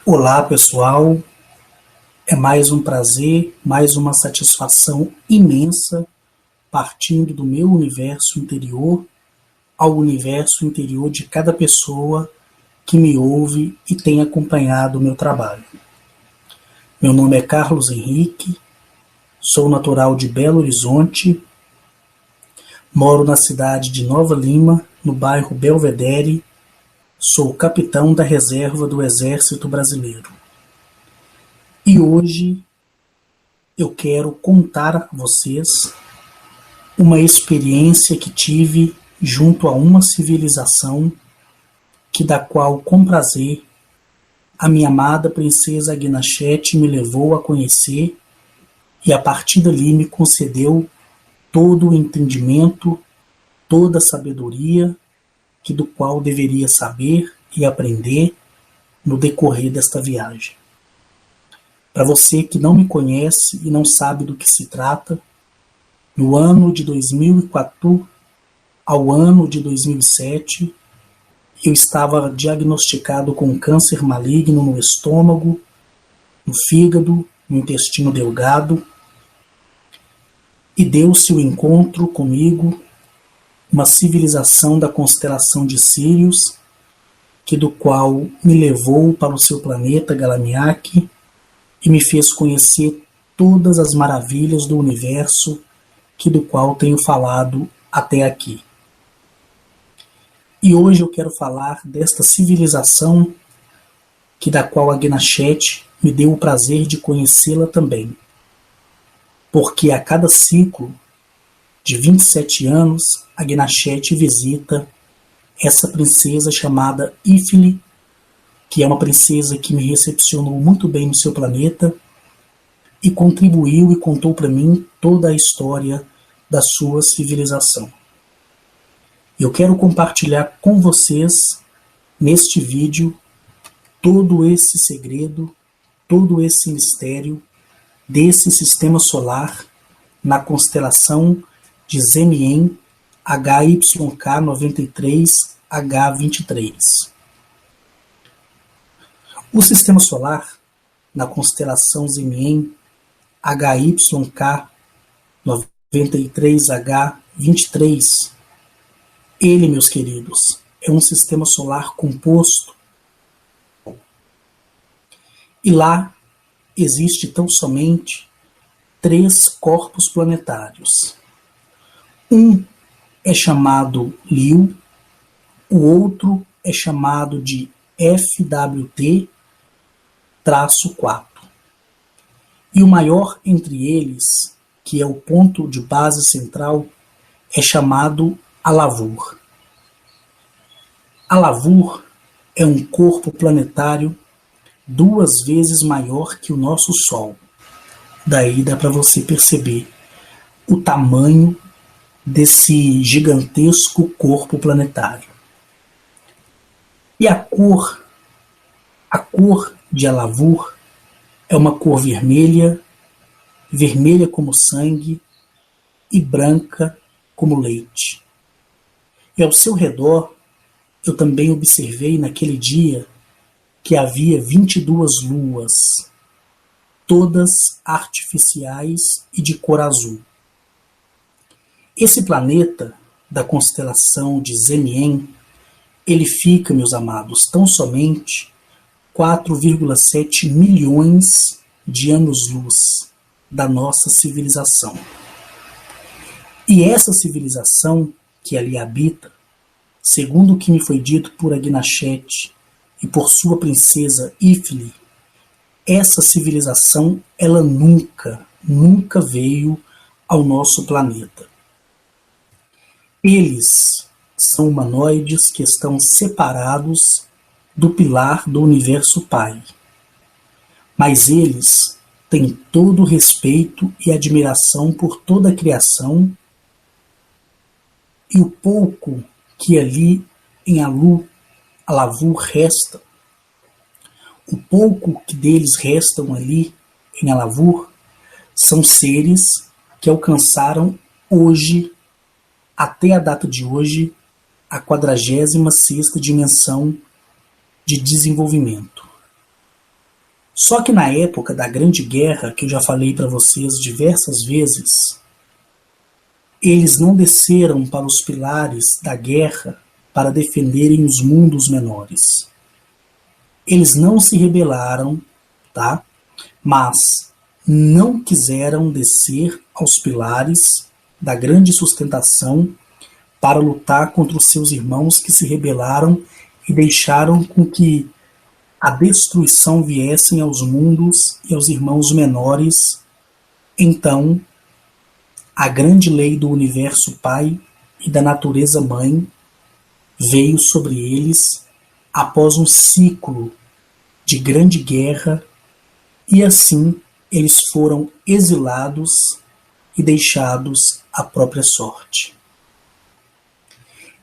Olá, pessoal. É mais um prazer, mais uma satisfação imensa, partindo do meu universo interior ao universo interior de cada pessoa que me ouve e tem acompanhado o meu trabalho. Meu nome é Carlos Henrique, sou natural de Belo Horizonte, moro na cidade de Nova Lima, no bairro Belvedere, sou capitão da reserva do Exército Brasileiro. E hoje eu quero contar a vocês uma experiência que tive junto a uma civilização da qual, com prazer, a minha amada princesa Agnachete me levou a conhecer e a partir dali me concedeu todo o entendimento, toda a sabedoria do qual deveria saber e aprender no decorrer desta viagem. Para você que não me conhece e não sabe do que se trata, no ano de 2004 ao ano de 2007, eu estava diagnosticado com câncer maligno no estômago, no fígado, no intestino delgado, e deu-se o encontro comigo, uma civilização da constelação de Sírios, do qual me levou para o seu planeta Galamiak, e me fez conhecer todas as maravilhas do universo do qual tenho falado até aqui. E hoje eu quero falar desta civilização da qual Agnachete me deu o prazer de conhecê-la também. Porque a cada ciclo de 27 anos, Agnachete visita essa princesa chamada Ifili, que é uma princesa que me recepcionou muito bem no seu planeta e contribuiu e contou para mim toda a história da sua civilização. Eu quero compartilhar com vocês, neste vídeo, todo esse segredo, todo esse mistério desse sistema solar na constelação de Zemien HYK 93 H23. O sistema solar, na constelação Zemien HYK 93H23, ele, meus queridos, é um sistema solar composto. E lá existe tão somente 3 corpos planetários. Um é chamado Liu, o outro é chamado de FWT-4. E o maior entre eles, que é o ponto de base central, é chamado Alavur. Alavur é um corpo planetário 2 vezes maior que o nosso Sol. Daí dá para você perceber o tamanho desse gigantesco corpo planetário. E a cor de Alavur é uma cor vermelha, vermelha como sangue e branca como leite. E ao seu redor, eu também observei naquele dia que havia 22 luas, todas artificiais e de cor azul. Esse planeta da constelação de Zemien, ele fica, meus amados, tão somente 4,7 milhões de anos-luz da nossa civilização. E essa civilização que ali habita, segundo o que me foi dito por Agnachete e por sua princesa Ifili, essa civilização, ela nunca veio ao nosso planeta. Eles são humanoides que estão separados do pilar do universo Pai. Mas eles têm todo o respeito e admiração por toda a criação, e o pouco que ali em Alavur resta, o pouco que deles restam ali em Alavur, são seres que alcançaram hoje, até a data de hoje, a 46ª dimensão de desenvolvimento. Só que na época da Grande Guerra, que eu já falei para vocês diversas vezes, eles não desceram para os pilares da guerra para defenderem os mundos menores. Eles não se rebelaram, tá? Mas não quiseram descer aos pilares da grande sustentação para lutar contra os seus irmãos que se rebelaram e deixaram com que a destruição viesse aos mundos e aos irmãos menores. Então, a grande lei do universo Pai e da natureza Mãe veio sobre eles após um ciclo de grande guerra, e assim eles foram exilados e deixados à própria sorte.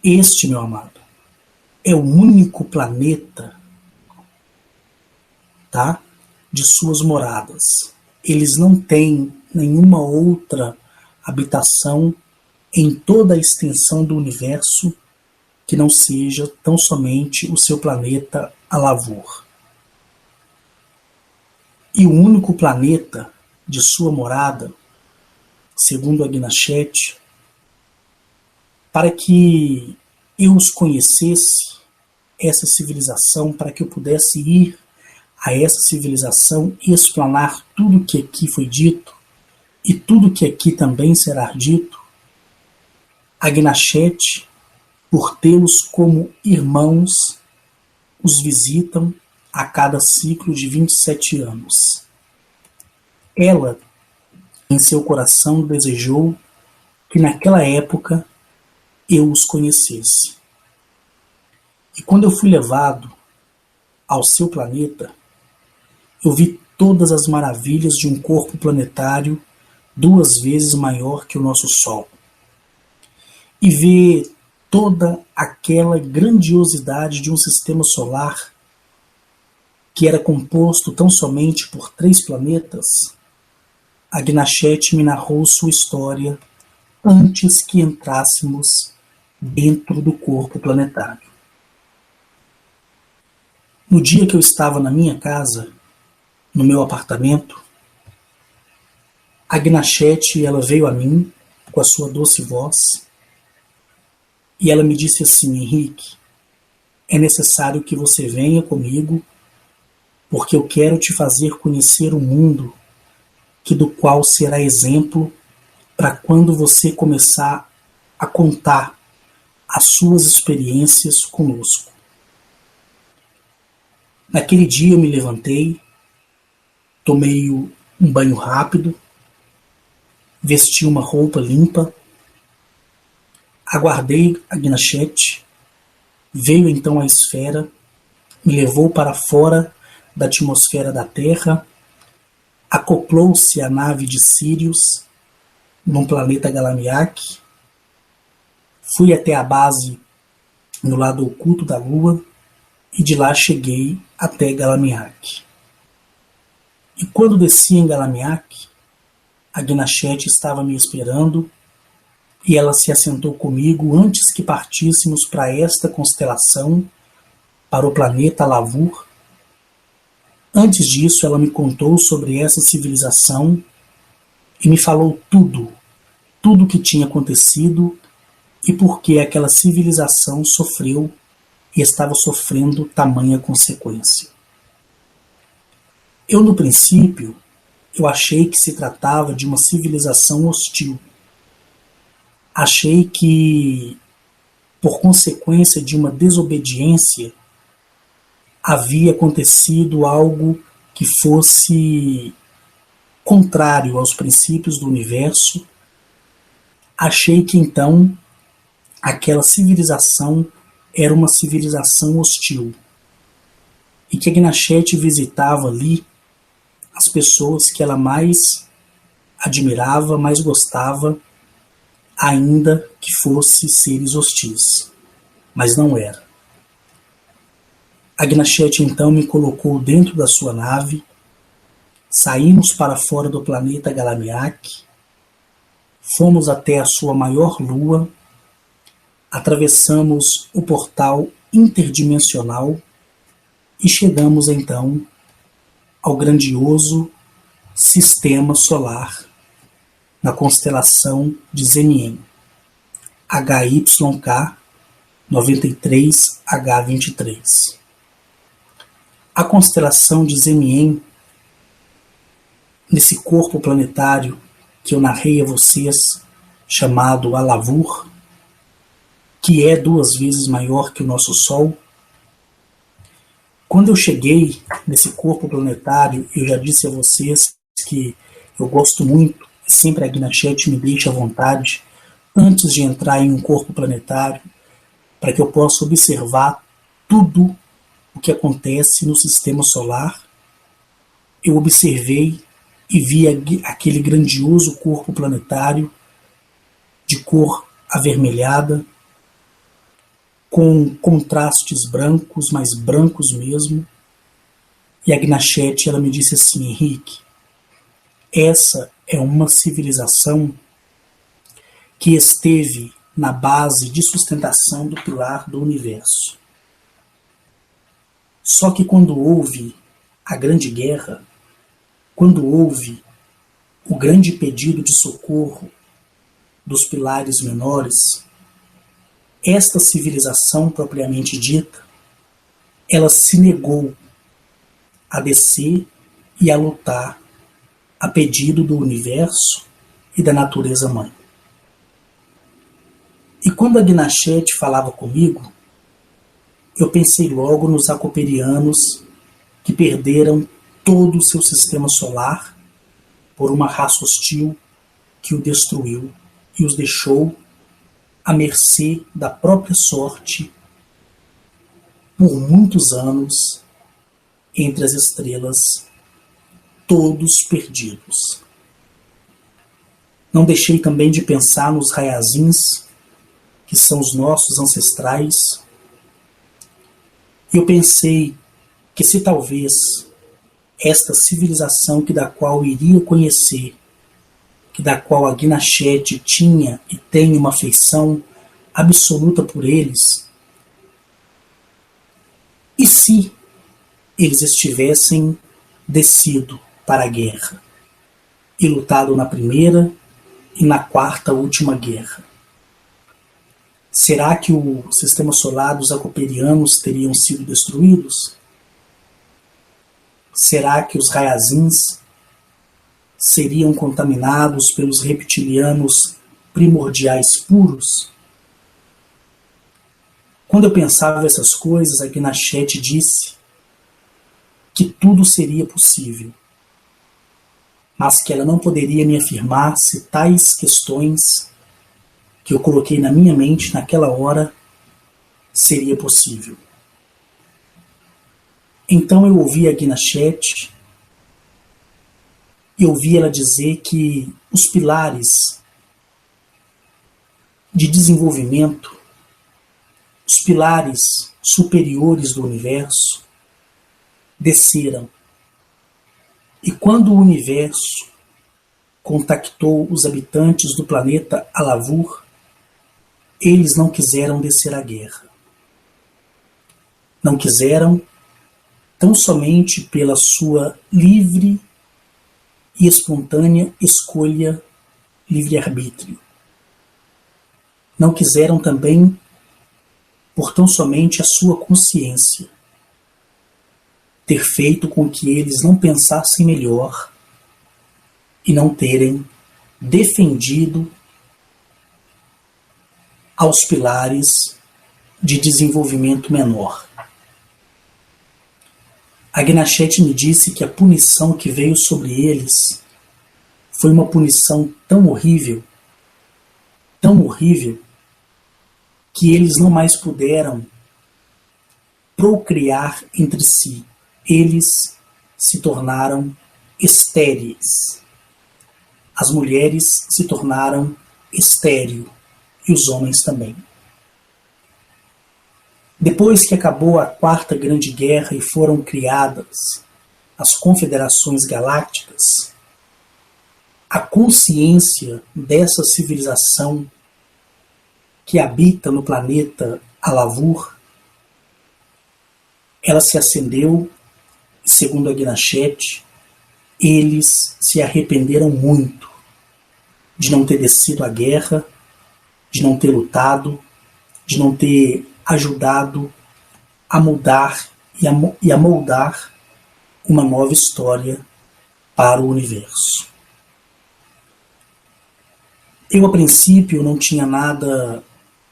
Este, meu amado, é o único planeta, tá, de suas moradas. Eles não têm nenhuma outra habitação em toda a extensão do universo que não seja tão somente o seu planeta Alavur. E o único planeta de sua morada, segundo Agnachete, para que eu os conhecesse, essa civilização, para que eu pudesse ir a essa civilização e explanar tudo que aqui foi dito, e tudo que aqui também será dito, Agnachete, por tê-los como irmãos, os visitam a cada ciclo de 27 anos. Ela, em seu coração, desejou que naquela época eu os conhecesse. E quando eu fui levado ao seu planeta, eu vi todas as maravilhas de um corpo planetário 2 vezes maior que o nosso Sol. E ver toda aquela grandiosidade de um sistema solar que era composto tão somente por 3 planetas, Agnachete me narrou sua história antes que entrássemos dentro do corpo planetário. No dia que eu estava na minha casa, no meu apartamento, Agnachete, ela veio a mim com a sua doce voz e ela me disse assim: Henrique, é necessário que você venha comigo porque eu quero te fazer conhecer o mundo que do qual será exemplo para quando você começar a contar as suas experiências conosco. Naquele dia eu me levantei, tomei um banho rápido, vesti uma roupa limpa, aguardei Agnachete, veio então a esfera, me levou para fora da atmosfera da Terra, acoplou-se à nave de Sirius, num planeta Galamiak, fui até a base no lado oculto da Lua e de lá cheguei até Galamiak. E quando desci em Galamiak, Agnachete estava me esperando e ela se assentou comigo antes que partíssemos para esta constelação, para o planeta Lavur. Antes disso, ela me contou sobre essa civilização e me falou tudo o que tinha acontecido e por que aquela civilização sofreu e estava sofrendo tamanha consequência. Eu, no princípio, eu achei que se tratava de uma civilização hostil. Achei que, por consequência de uma desobediência, havia acontecido algo que fosse contrário aos princípios do universo. Achei que então aquela civilização era uma civilização hostil e que Agnachete visitava ali as pessoas que ela mais admirava, mais gostava, ainda que fossem seres hostis, mas não era. Agnachete então me colocou dentro da sua nave, saímos para fora do planeta Galamiak, fomos até a sua maior lua, atravessamos o portal interdimensional e chegamos então ao grandioso Sistema Solar na constelação de Zemien, HYK 93H23. A constelação de Zemien, nesse corpo planetário que eu narrei a vocês, chamado Alavur, que é 2 vezes maior que o nosso Sol. Quando eu cheguei nesse corpo planetário, eu já disse a vocês que eu gosto muito, e sempre a Guia Chat me deixa à vontade, antes de entrar em um corpo planetário, para que eu possa observar tudo o que acontece no sistema solar. Eu observei e vi aquele grandioso corpo planetário de cor avermelhada, com contrastes brancos, mais brancos mesmo. E a Gnachete, ela me disse assim: Henrique, essa é uma civilização que esteve na base de sustentação do pilar do universo. Só que quando houve a Grande Guerra, quando houve o grande pedido de socorro dos pilares menores, esta civilização propriamente dita, ela se negou a descer e a lutar a pedido do universo e da natureza mãe. E quando a Gnachete falava comigo, eu pensei logo nos acoperianos que perderam todo o seu sistema solar por uma raça hostil que o destruiu e os deixou à mercê da própria sorte por muitos anos entre as estrelas, todos perdidos. Não deixei também de pensar nos Rayazins, que são os nossos ancestrais. E eu pensei que se talvez esta civilização da qual eu iria conhecer, da qual a Gnachete tinha e tem uma afeição absoluta por eles, e se eles estivessem descido para a guerra e lutado na primeira e na quarta última guerra? Será que o sistema solar dos acoperianos teriam sido destruídos? Será que os Rayazins seriam contaminados pelos reptilianos primordiais puros? Quando eu pensava essas coisas, a Gnachete disse que tudo seria possível, mas que ela não poderia me afirmar se tais questões que eu coloquei na minha mente naquela hora seria possível. Então eu ouvi a Gnachete e ouvi ela dizer que os pilares de desenvolvimento, os pilares superiores do universo, desceram. E quando o universo contactou os habitantes do planeta Alavur, eles não quiseram descer à guerra. Não quiseram, tão somente pela sua livre e espontânea escolha, livre-arbítrio. Não quiseram também por tão somente a sua consciência ter feito com que eles não pensassem melhor e não terem defendido aos pilares de desenvolvimento menor. A Gnachete me disse que a punição que veio sobre eles foi uma punição tão horrível, que eles não mais puderam procriar entre si. Eles se tornaram estéreis. As mulheres se tornaram estéril e os homens também. Depois que acabou a Quarta Grande Guerra e foram criadas as Confederações Galácticas, a consciência dessa civilização que habita no planeta Alavur, ela se acendeu segundo Agnachete, eles se arrependeram muito de não ter descido à guerra, de não ter lutado, de não ter ajudado a mudar e a moldar uma nova história para o universo. Eu, a princípio, não tinha nada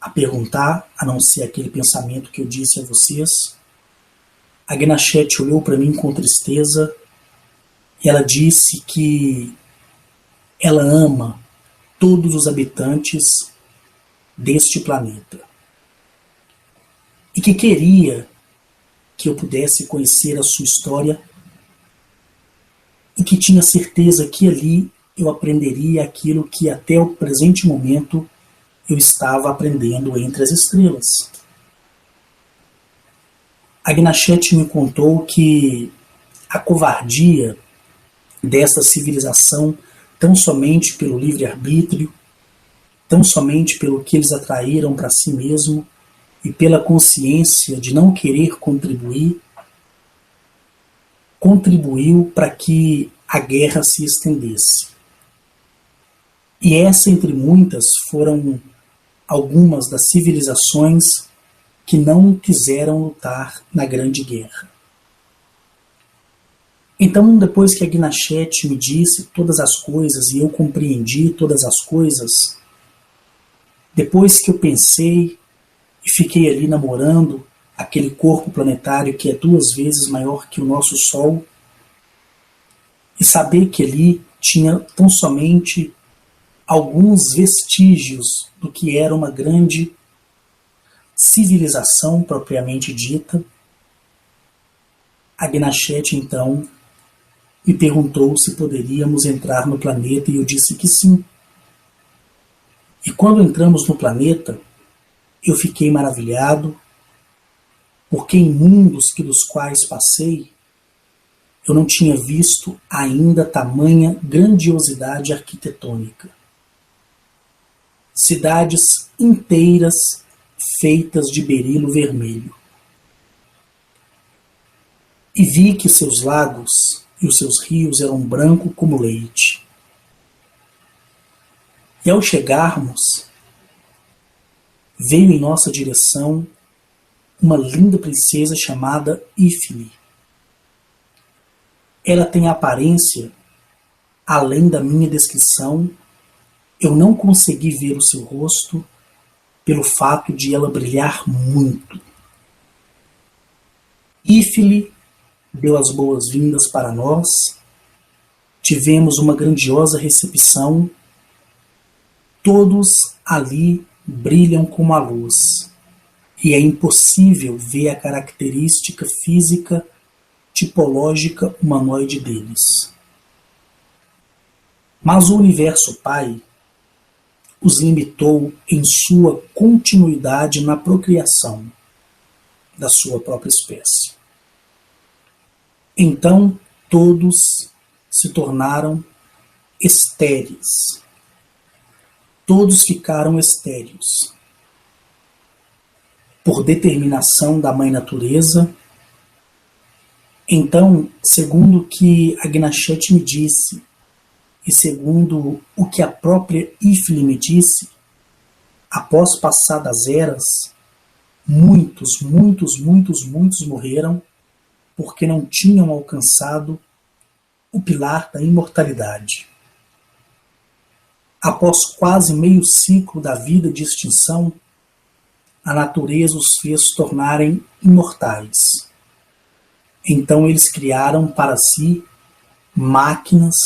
a perguntar, a não ser aquele pensamento que eu disse a vocês. A Agnachete olhou para mim com tristeza e ela disse que ela ama todos os habitantes deste planeta e que queria que eu pudesse conhecer a sua história e que tinha certeza que ali eu aprenderia aquilo que até o presente momento eu estava aprendendo entre as estrelas. Agnachete me contou que a covardia desta civilização, tão somente pelo livre-arbítrio, tão somente pelo que eles atraíram para si mesmo e pela consciência de não querer contribuir, contribuiu para que a guerra se estendesse. E essa, entre muitas, foram algumas das civilizações que não quiseram lutar na Grande Guerra. Então, depois que Agnachete me disse todas as coisas e eu compreendi todas as coisas, depois que eu pensei e fiquei ali namorando aquele corpo planetário que é 2 vezes maior que o nosso Sol, e saber que ali tinha tão somente alguns vestígios do que era uma grande civilização propriamente dita, Agnachete então me perguntou se poderíamos entrar no planeta e eu disse que sim. E quando entramos no planeta, eu fiquei maravilhado, porque em mundos dos quais passei, eu não tinha visto ainda tamanha grandiosidade arquitetônica. Cidades inteiras feitas de berilo vermelho. E vi que seus lagos e os seus rios eram brancos como leite. E ao chegarmos, veio em nossa direção uma linda princesa chamada Ifni. Ela tem a aparência, além da minha descrição, eu não consegui ver o seu rosto pelo fato de ela brilhar muito. Ifni deu as boas-vindas para nós, tivemos uma grandiosa recepção, todos ali brilham como a luz, e é impossível ver a característica física tipológica humanoide deles. Mas o Universo Pai os limitou em sua continuidade na procriação da sua própria espécie. Então todos se tornaram estéreis. Todos ficaram estéreis. Por determinação da Mãe Natureza. Então, segundo o que Agnachete me disse, e segundo o que a própria Ifni me disse, após passadas eras, muitos morreram porque não tinham alcançado o pilar da imortalidade. Após quase meio ciclo da vida de extinção, a natureza os fez tornarem imortais. Então eles criaram para si máquinas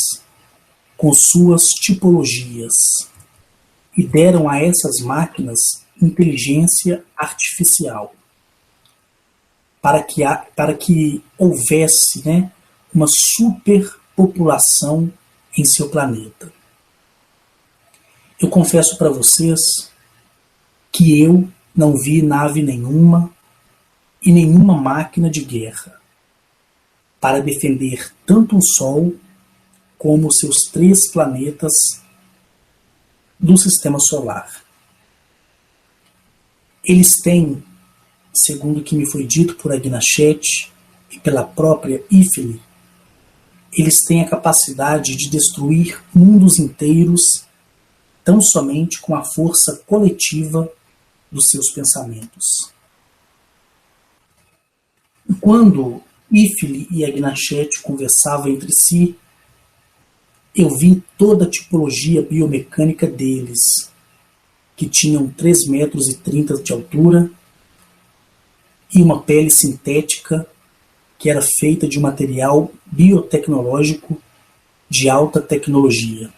com suas tipologias e deram a essas máquinas inteligência artificial para que houvesse, uma superpopulação em seu planeta. Eu confesso para vocês que eu não vi nave nenhuma e nenhuma máquina de guerra para defender tanto o Sol como os seus 3 planetas do Sistema Solar. Eles têm, segundo o que me foi dito por Agnachete e e pela própria Ifili, eles têm a capacidade de destruir mundos inteiros tão somente com a força coletiva dos seus pensamentos. E quando Ifili e Agnachete conversavam entre si, eu vi toda a tipologia biomecânica deles, que tinham 3,30 metros de altura e uma pele sintética que era feita de um material biotecnológico de alta tecnologia.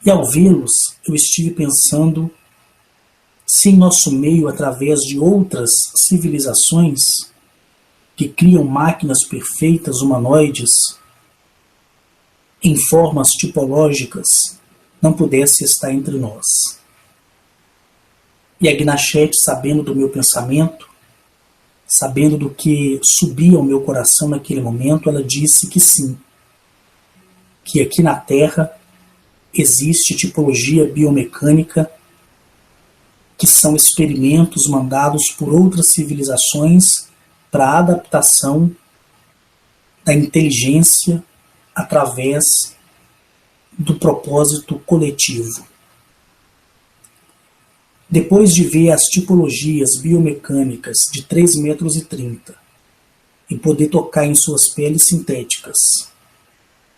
E ao vê-los, eu estive pensando se em nosso meio, através de outras civilizações que criam máquinas perfeitas humanoides em formas tipológicas, não pudesse estar entre nós. E Agnachete, sabendo do meu pensamento, sabendo do que subia ao meu coração naquele momento, ela disse que sim, que aqui na Terra existe tipologia biomecânica, que são experimentos mandados por outras civilizações para a adaptação da inteligência através do propósito coletivo. Depois de ver as tipologias biomecânicas de 3,30 metros e poder tocar em suas peles sintéticas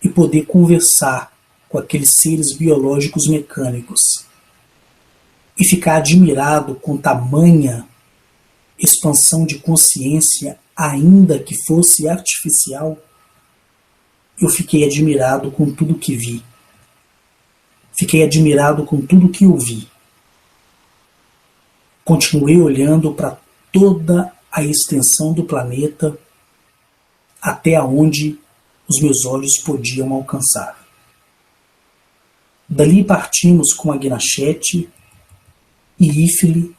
e poder conversar com aqueles seres biológicos mecânicos e ficar admirado com tamanha expansão de consciência, ainda que fosse artificial, eu fiquei admirado com tudo que vi. Fiquei admirado com tudo que ouvi. Continuei olhando para toda a extensão do planeta até onde os meus olhos podiam alcançar. Dali partimos com Agnachete e Ifili,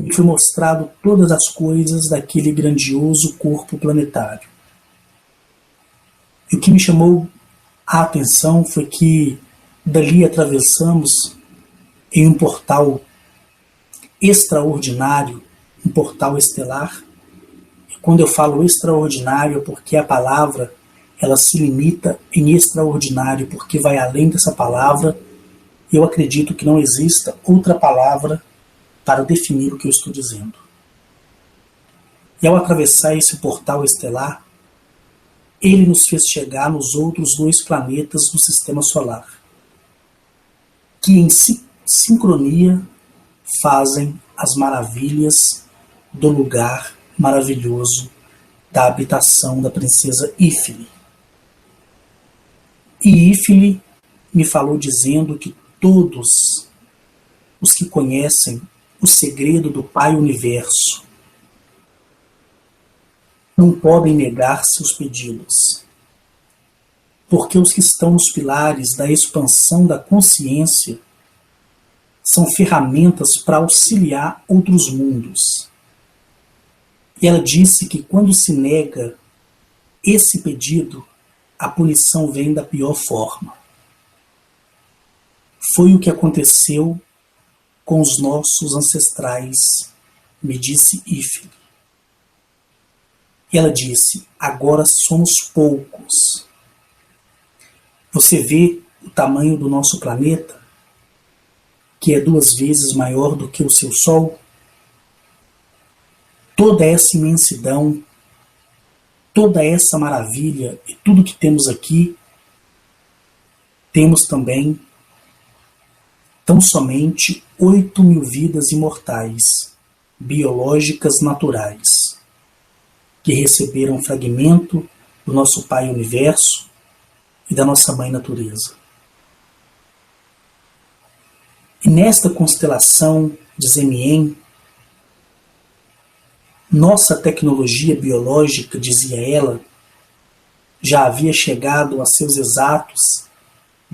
e foi mostrado todas as coisas daquele grandioso corpo planetário. E o que me chamou a atenção foi que dali atravessamos em um portal extraordinário, um portal estelar. E quando eu falo extraordinário é porque a palavra ela se limita em extraordinário, porque vai além dessa palavra. Eu acredito que não exista outra palavra para definir o que eu estou dizendo. E ao atravessar esse portal estelar, ele nos fez chegar nos outros 2 planetas do Sistema Solar, que em sincronia fazem as maravilhas do lugar maravilhoso da habitação da princesa Ifili. E Ifili me falou dizendo que todos os que conhecem o segredo do Pai Universo não podem negar seus pedidos, porque os que estão nos pilares da expansão da consciência são ferramentas para auxiliar outros mundos. E ela disse que quando se nega esse pedido, a punição vem da pior forma. Foi o que aconteceu com os nossos ancestrais, me disse Ifili. E ela disse, agora somos poucos. Você vê o tamanho do nosso planeta, que é 2 vezes maior do que o seu Sol? Toda essa imensidão, toda essa maravilha e tudo que temos aqui, temos também tão somente 8.000 vidas imortais, biológicas naturais, que receberam um fragmento do nosso Pai Universo e da nossa Mãe Natureza. E nesta constelação de Zemien, nossa tecnologia biológica, dizia ela, já havia chegado a seus exatos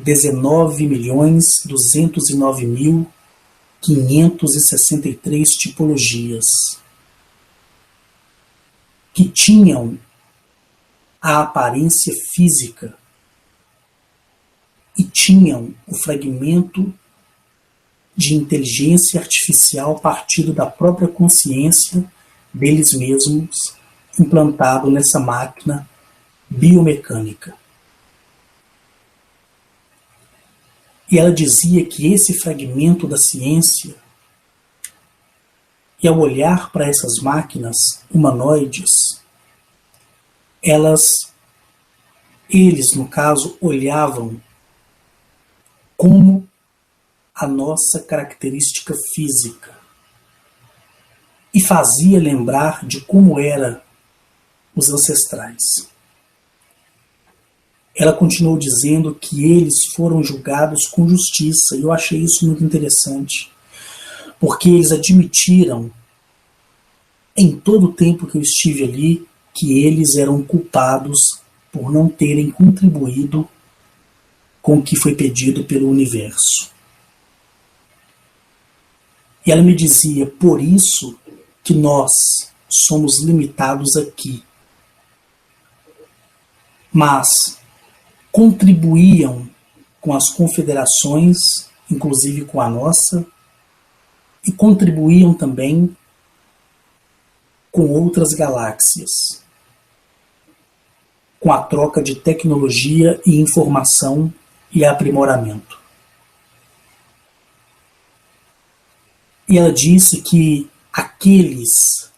19.209.563 tipologias, que tinham a aparência física e tinham o fragmento de inteligência artificial partido da própria consciência deles mesmos implantado nessa máquina biomecânica. E ela dizia que esse fragmento da ciência, e ao olhar para essas máquinas humanoides, eles, no caso, olhavam como a nossa característica física e fazia lembrar de como eram os ancestrais. Ela continuou dizendo que eles foram julgados com justiça, e eu achei isso muito interessante, porque eles admitiram, em todo o tempo que eu estive ali, que eles eram culpados por não terem contribuído com o que foi pedido pelo universo. E ela me dizia, por isso que nós somos limitados aqui. Mas contribuíam com as confederações, inclusive com a nossa, e contribuíam também com outras galáxias, com a troca de tecnologia e informação e aprimoramento. E ela disse que aqueles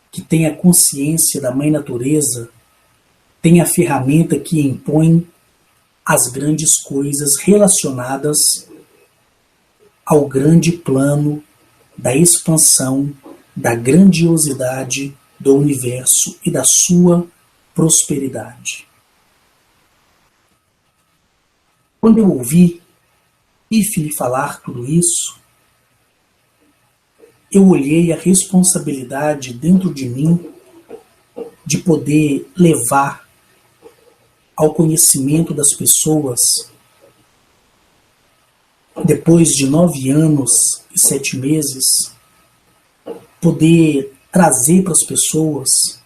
que têm a consciência da Mãe Natureza têm a ferramenta que impõe as grandes coisas relacionadas ao grande plano da expansão, da grandiosidade do universo e da sua prosperidade. Quando eu ouvi Ifili falar tudo isso, eu olhei a responsabilidade dentro de mim de poder levar ao conhecimento das pessoas, depois de 9 anos e 7 meses, poder trazer para as pessoas,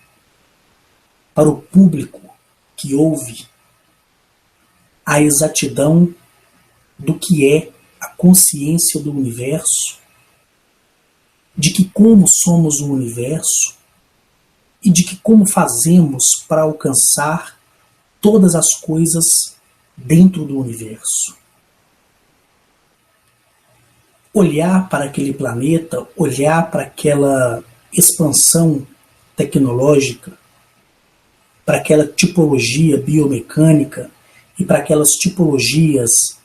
para o público que ouve, a exatidão do que é a consciência do universo, de que como somos o universo e de que como fazemos para alcançar todas as coisas dentro do universo. Olhar para aquele planeta, olhar para aquela expansão tecnológica, para aquela tipologia biomecânica e para aquelas tipologias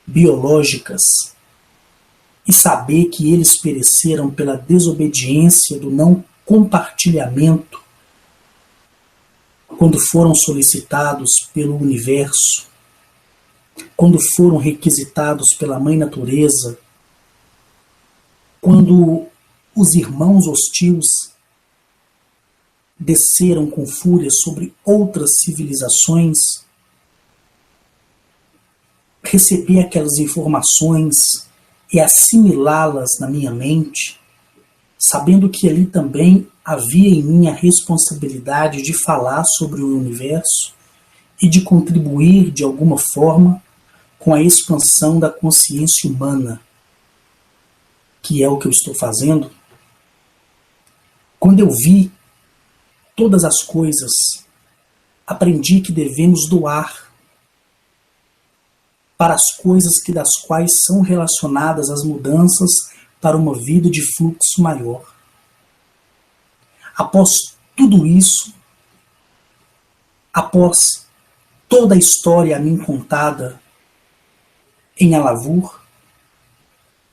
biológicas, e saber que eles pereceram pela desobediência do não compartilhamento quando foram solicitados pelo universo, quando foram requisitados pela Mãe Natureza, quando os irmãos hostis desceram com fúria sobre outras civilizações, receber aquelas informações e assimilá-las na minha mente, sabendo que ali também havia em mim a responsabilidade de falar sobre o universo e de contribuir de alguma forma com a expansão da consciência humana, que é o que eu estou fazendo. Quando eu vi todas as coisas, aprendi que devemos doar para as coisas que das quais são relacionadas as mudanças para uma vida de fluxo maior. Após tudo isso, após toda a história a mim contada em Alavur,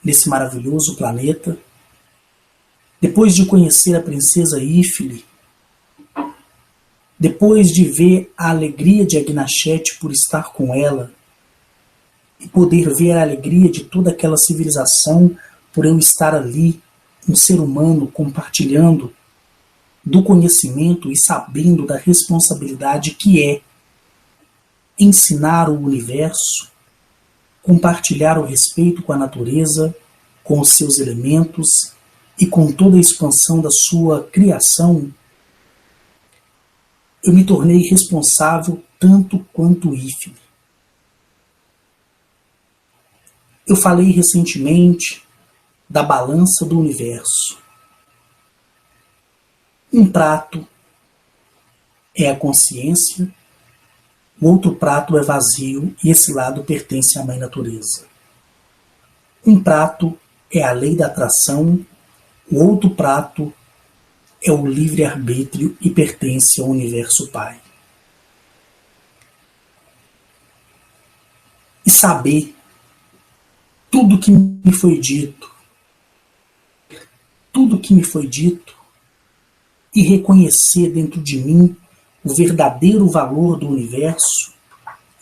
nesse maravilhoso planeta, depois de conhecer a princesa Ifili, depois de ver a alegria de Agnachete por estar com ela, e poder ver a alegria de toda aquela civilização por eu estar ali, um ser humano compartilhando do conhecimento e sabendo da responsabilidade que é ensinar o universo, compartilhar o respeito com a natureza, com os seus elementos e com toda a expansão da sua criação, eu me tornei responsável tanto quanto Ifili. Eu falei recentemente da balança do universo. Um prato é a consciência, o outro prato é vazio e esse lado pertence à Mãe Natureza. Um prato é a lei da atração, o outro prato é o livre-arbítrio e pertence ao Universo Pai. E saber tudo que me foi dito, e reconhecer dentro de mim o verdadeiro valor do universo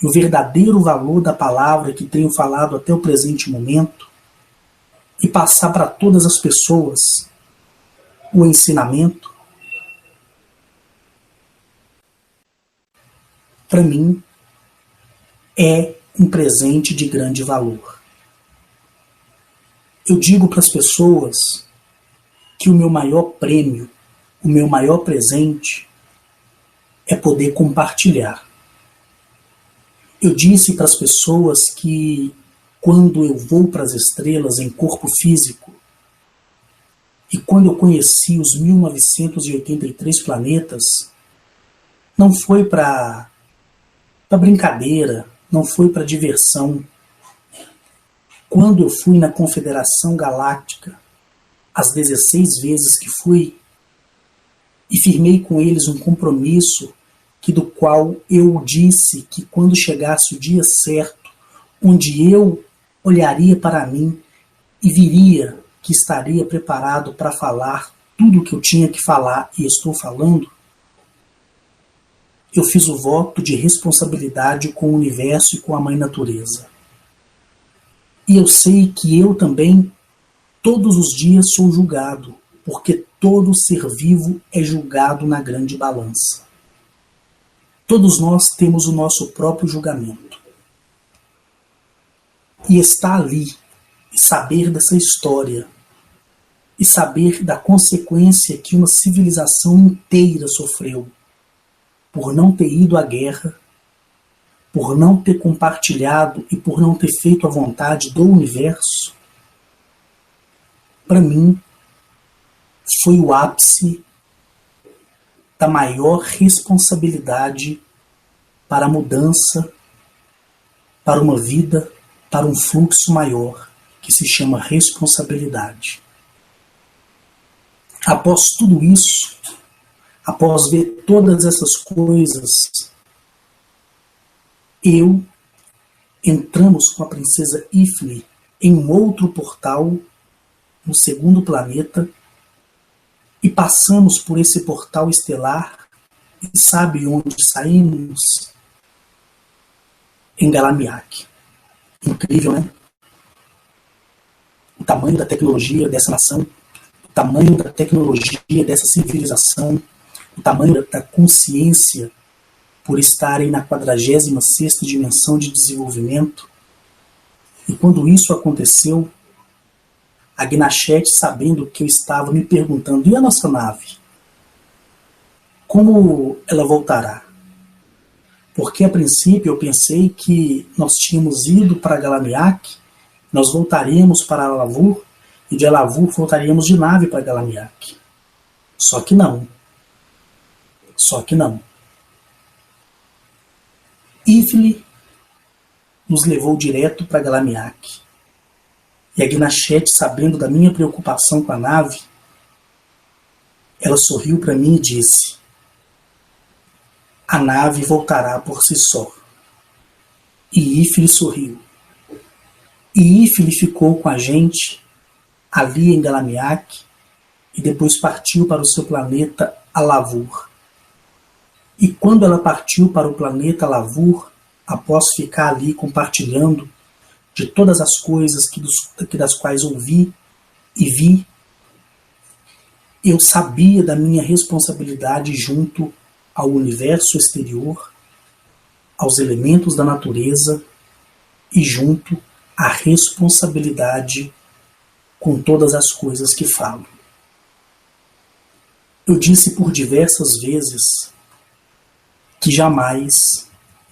e o verdadeiro valor da palavra que tenho falado até o presente momento, e passar para todas as pessoas o ensinamento, para mim, é um presente de grande valor. Eu digo para as pessoas que o meu maior prêmio, o meu maior presente é poder compartilhar. Eu disse para as pessoas que quando eu vou para as estrelas em corpo físico e quando eu conheci os 1983 planetas, não foi para brincadeira, não foi para diversão. Quando eu fui na Confederação Galáctica, as 16 vezes que fui, e firmei com eles um compromisso do qual eu disse que quando chegasse o dia certo, onde eu olharia para mim e viria que estaria preparado para falar tudo o que eu tinha que falar e estou falando, eu fiz o voto de responsabilidade com o universo e com a Mãe Natureza. E eu sei que eu também, todos os dias, sou julgado, porque todo ser vivo é julgado na grande balança. Todos nós temos o nosso próprio julgamento. E estar ali, e saber dessa história, e saber da consequência que uma civilização inteira sofreu por não ter ido à guerra, por não ter compartilhado e por não ter feito a vontade do universo, para mim, foi o ápice da maior responsabilidade para a mudança, para uma vida, para um fluxo maior, que se chama responsabilidade. Após tudo isso, após ver todas essas coisas, entramos com a princesa Ifni em um outro portal, no segundo planeta, e passamos por esse portal estelar, e sabe onde saímos? Em Galamiak. Incrível, né? O tamanho da tecnologia dessa nação, o tamanho da tecnologia dessa civilização, o tamanho da consciência por estarem na 46ª dimensão de desenvolvimento. E quando isso aconteceu, a Gnachete, sabendo que eu estava, me perguntando, e a nossa nave? Como ela voltará? Porque a princípio eu pensei que nós tínhamos ido para Galamiak, nós voltaríamos para Alavur, e de Alavur voltaríamos de nave para Galamiak. Só que não. Ifli nos levou direto para Galamiak. E a Gnachete, sabendo da minha preocupação com a nave, ela sorriu para mim e disse: a nave voltará por si só. E Ifli sorriu. E Ifli ficou com a gente ali em Galamiak e depois partiu para o seu planeta Alavur. E quando ela partiu para o planeta Alavur, após ficar ali compartilhando de todas as coisas das quais ouvi e vi, eu sabia da minha responsabilidade junto ao universo exterior, aos elementos da natureza e junto à responsabilidade com todas as coisas que falo. Eu disse por diversas vezes que jamais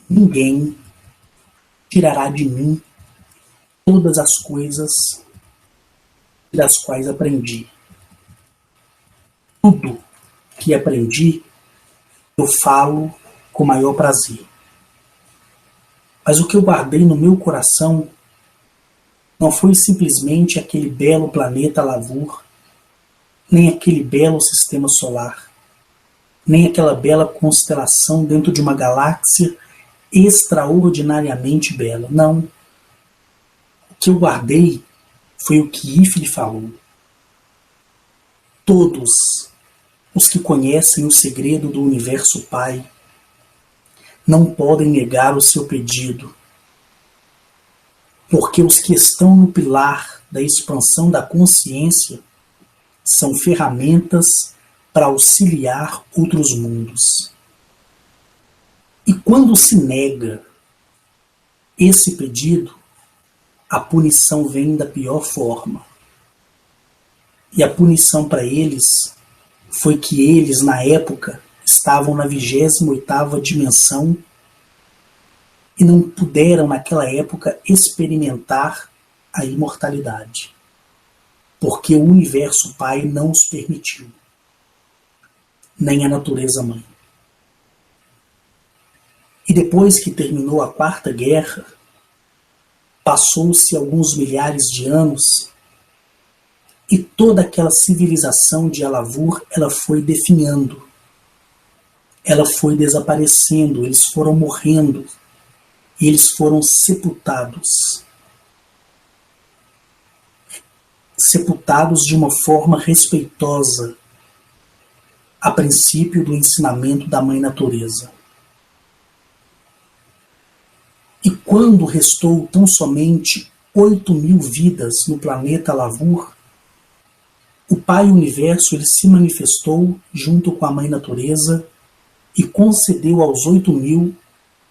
ninguém tirará de mim todas as coisas das quais aprendi. Tudo que aprendi eu falo com maior prazer. Mas o que eu guardei no meu coração não foi simplesmente aquele belo planeta Lavur, nem aquele belo sistema solar, nem aquela bela constelação dentro de uma galáxia extraordinariamente bela. Não. O que eu guardei foi o que Ifli falou. Todos os que conhecem o segredo do Universo Pai não podem negar o seu pedido, porque os que estão no pilar da expansão da consciência são ferramentas para auxiliar outros mundos. E quando se nega esse pedido, a punição vem da pior forma. E a punição para eles foi que eles, na época, estavam na 28ª dimensão e não puderam, naquela época, experimentar a imortalidade. Porque o Universo Pai não os permitiu. Nem a natureza mãe. E depois que terminou a Quarta Guerra, passou-se alguns milhares de anos e toda aquela civilização de Alavur, ela foi definhando. Ela foi desaparecendo, eles foram morrendo e eles foram sepultados. Sepultados de uma forma respeitosa, a princípio do ensinamento da Mãe Natureza. E quando restou tão somente 8.000 vidas no planeta Lavur, o Pai Universo ele se manifestou junto com a Mãe Natureza e concedeu aos 8.000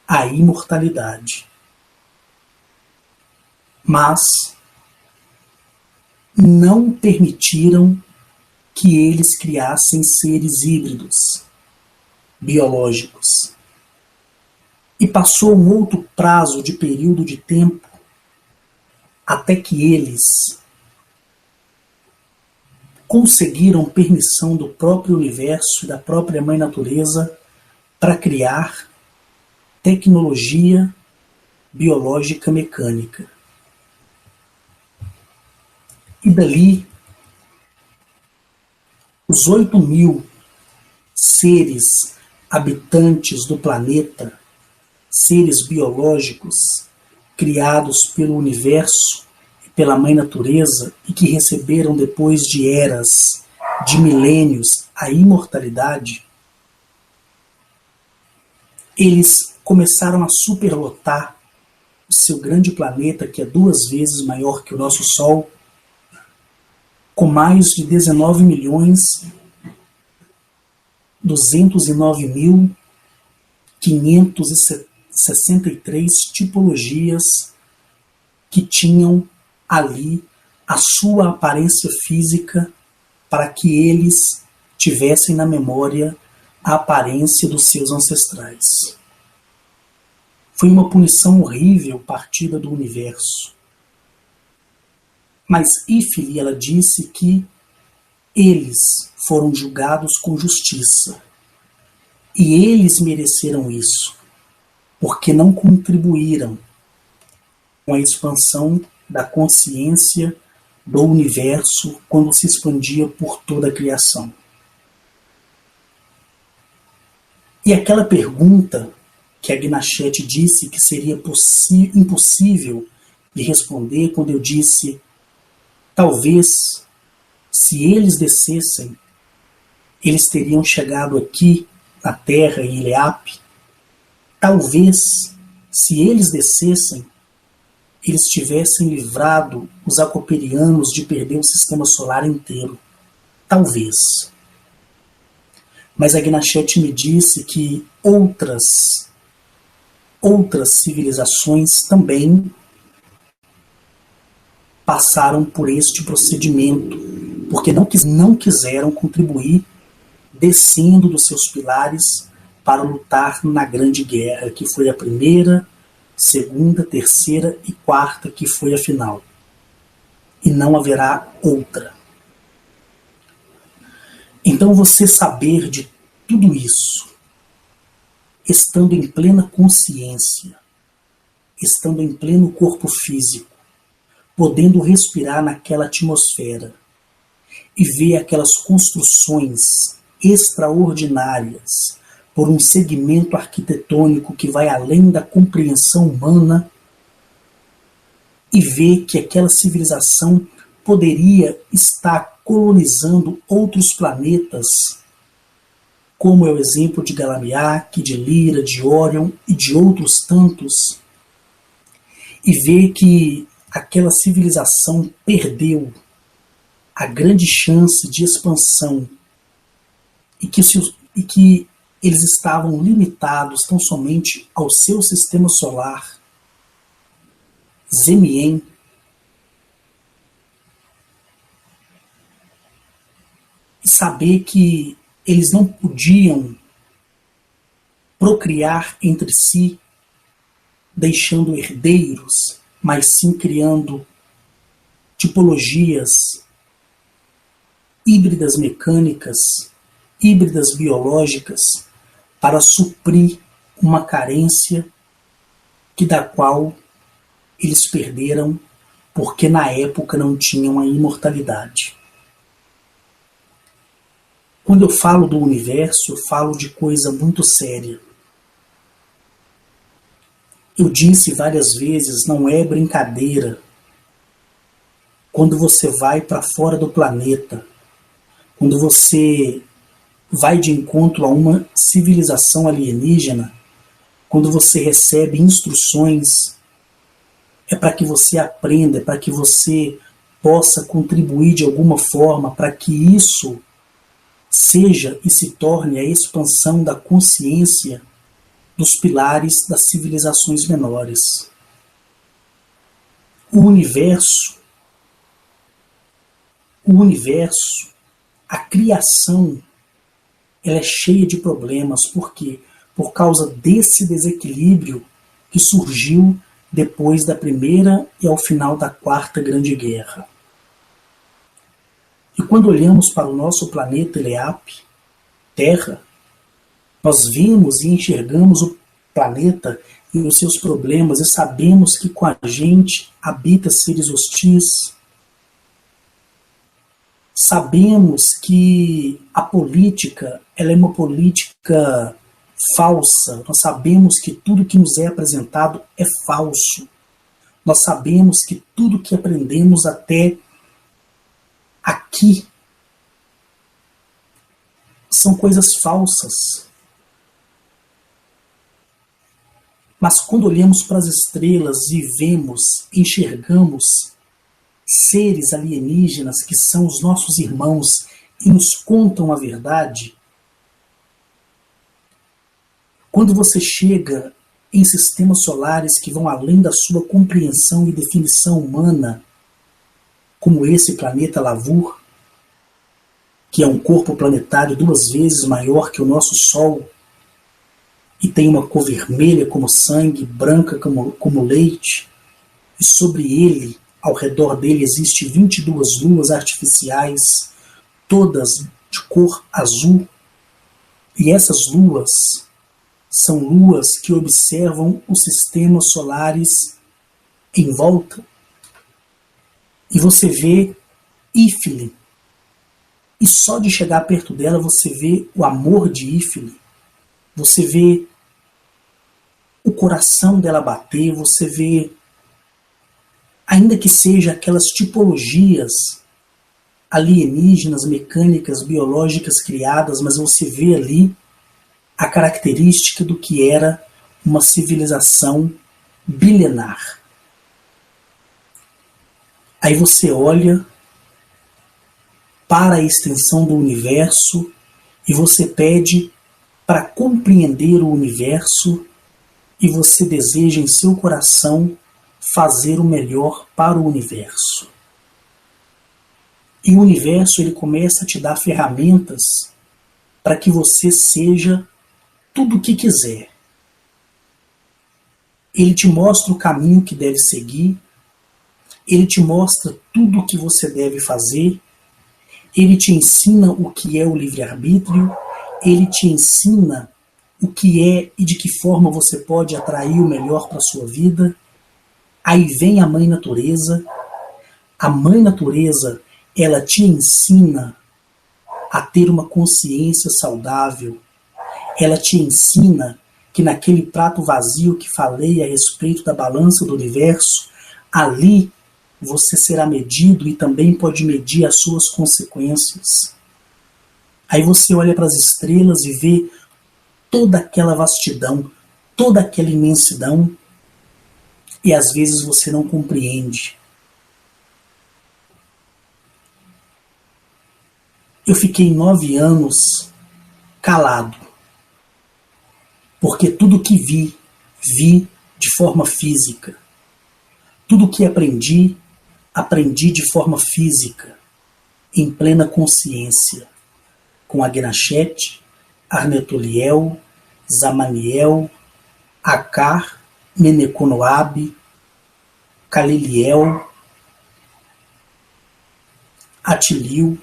a imortalidade. Mas não permitiram que eles criassem seres híbridos, biológicos. E passou um outro prazo de período de tempo até que eles conseguiram permissão do próprio universo e da própria Mãe Natureza para criar tecnologia biológica mecânica. E dali, os 8.000 seres habitantes do planeta, seres biológicos criados pelo universo e pela Mãe Natureza e que receberam depois de eras, de milênios, a imortalidade, eles começaram a superlotar o seu grande planeta, que é 2 vezes maior que o nosso Sol, com mais de 19.209.563 tipologias que tinham ali a sua aparência física para que eles tivessem na memória a aparência dos seus ancestrais. Foi uma punição horrível partida do universo. Mas Ifli, ela disse que eles foram julgados com justiça. E eles mereceram isso, porque não contribuíram com a expansão da consciência do universo quando se expandia por toda a criação. E aquela pergunta que a Gnachete disse que seria impossível de responder quando eu disse: talvez, se eles descessem, eles teriam chegado aqui na Terra, em Ileap. Talvez, se eles descessem, eles tivessem livrado os acoperianos de perder o sistema solar inteiro. Talvez. Mas a Gnachete me disse que outras civilizações também passaram por este procedimento, porque não quiseram contribuir descendo dos seus pilares para lutar na Grande Guerra, que foi a primeira, segunda, terceira e quarta, que foi a final. E não haverá outra. Então você saber de tudo isso, estando em plena consciência, estando em pleno corpo físico, podendo respirar naquela atmosfera e ver aquelas construções extraordinárias por um segmento arquitetônico que vai além da compreensão humana, e ver que aquela civilização poderia estar colonizando outros planetas, como é o exemplo de Galamiak, de Lyra, de Orion e de outros tantos, e ver que aquela civilização perdeu a grande chance de expansão e que eles estavam limitados tão somente ao seu sistema solar, Zemien, e saber que eles não podiam procriar entre si, deixando herdeiros, mas sim criando tipologias híbridas mecânicas, híbridas biológicas, para suprir uma carência da qual eles perderam porque na época não tinham a imortalidade. Quando eu falo do universo, eu falo de coisa muito séria. Eu disse várias vezes, não é brincadeira. Quando você vai para fora do planeta, quando você vai de encontro a uma civilização alienígena, quando você recebe instruções, é para que você aprenda, é para que você possa contribuir de alguma forma para que isso seja e se torne a expansão da consciência dos pilares das civilizações menores. O universo, a criação, ela é cheia de problemas. Por quê? Por causa desse desequilíbrio que surgiu depois da Primeira e ao final da Quarta Grande Guerra. E quando olhamos para o nosso planeta Eleap, Terra, nós vimos e enxergamos o planeta e os seus problemas e sabemos que com a gente habita seres hostis. Sabemos que a política, ela é uma política falsa. Nós sabemos que tudo que nos é apresentado é falso. Nós sabemos que tudo que aprendemos até aqui são coisas falsas. Mas quando olhamos para as estrelas e vemos, enxergamos seres alienígenas que são os nossos irmãos e nos contam a verdade, quando você chega em sistemas solares que vão além da sua compreensão e definição humana, como esse planeta Lavur, que é um corpo planetário 2 vezes maior que o nosso Sol, e tem uma cor vermelha como sangue, branca como leite, e sobre ele, ao redor dele, existem 22 luas artificiais, todas de cor azul, e essas luas são luas que observam os sistemas solares em volta. E você vê Ífile, e só de chegar perto dela você vê o amor de Ífile, você vê o coração dela bater, você vê, ainda que seja aquelas tipologias alienígenas, mecânicas, biológicas criadas, mas você vê ali a característica do que era uma civilização bilenar. Aí você olha para a extensão do universo e você pede para compreender o universo e você deseja em seu coração fazer o melhor para o universo. E o universo ele começa a te dar ferramentas para que você seja tudo o que quiser. Ele te mostra o caminho que deve seguir, ele te mostra tudo o que você deve fazer, ele te ensina o que é o livre-arbítrio, ele te ensina o que é e de que forma você pode atrair o melhor para a sua vida. Aí vem a Mãe Natureza. A Mãe Natureza, ela te ensina a ter uma consciência saudável. Ela te ensina que naquele prato vazio que falei a respeito da balança do universo, ali você será medido e também pode medir as suas consequências. Aí você olha para as estrelas e vê toda aquela vastidão, toda aquela imensidão, e às vezes você não compreende. Eu fiquei 9 anos calado, porque tudo que vi de forma física. Tudo que aprendi de forma física, em plena consciência, com Agnachete, Arnetoliel, Zamaniel, Akar, Meneconoab, Caliliel, Atilil,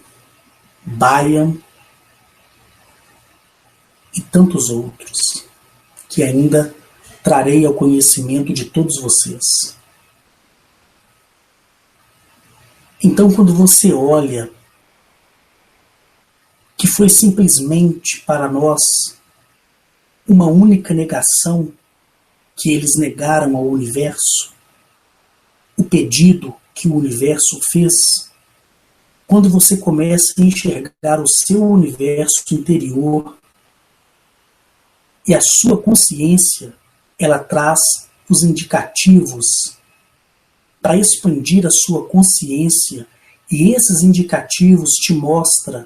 Bayan e tantos outros, que ainda trarei ao conhecimento de todos vocês. Então, quando você olha que foi simplesmente para nós uma única negação que eles negaram ao universo, o pedido que o universo fez, quando você começa a enxergar o seu universo interior e a sua consciência, ela traz os indicativos para expandir a sua consciência, e esses indicativos te mostram